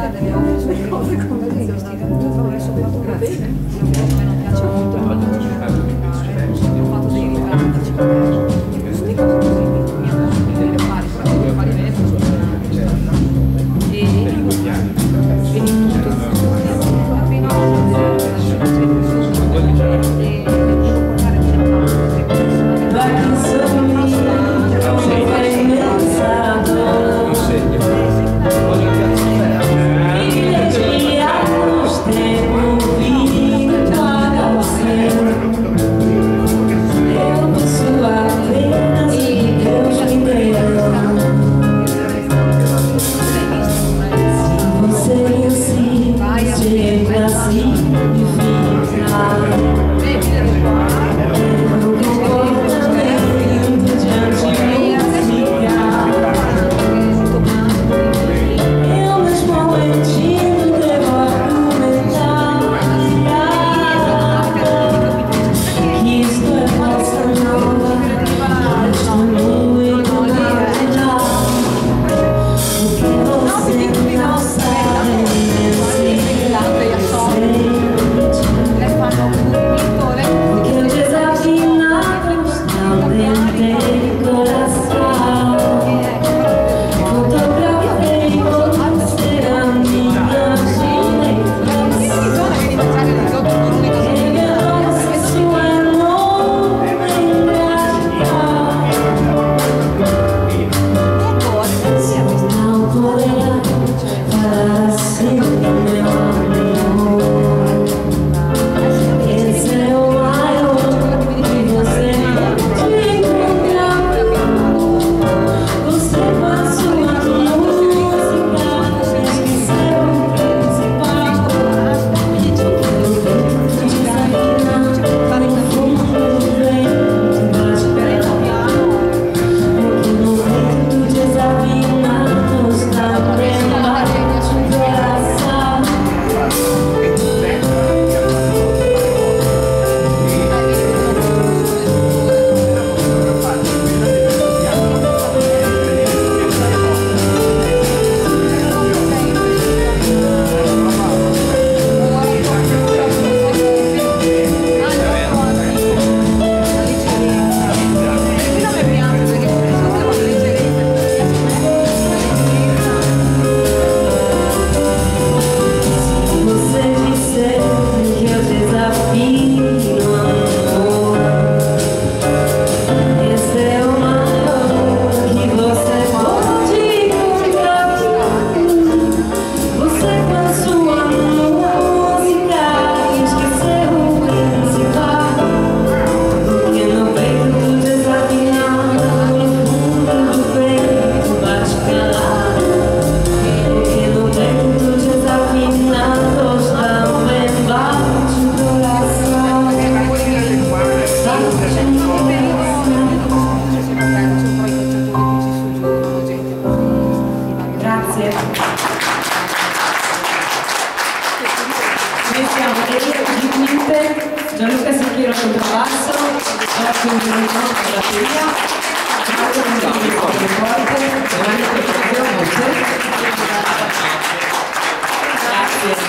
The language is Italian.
delle cose come l'istituto verso fatto bene. A me non piace molto, ho fatto dei ritratti, queste cose così mi hanno delle pari, però devo fare diverso. E di tutto. Appena Gianluca Secchiero contrabbasso, Ottimo Minuto batteria, Marco Musini forte, Giovanni Petrovio voce. Grazie.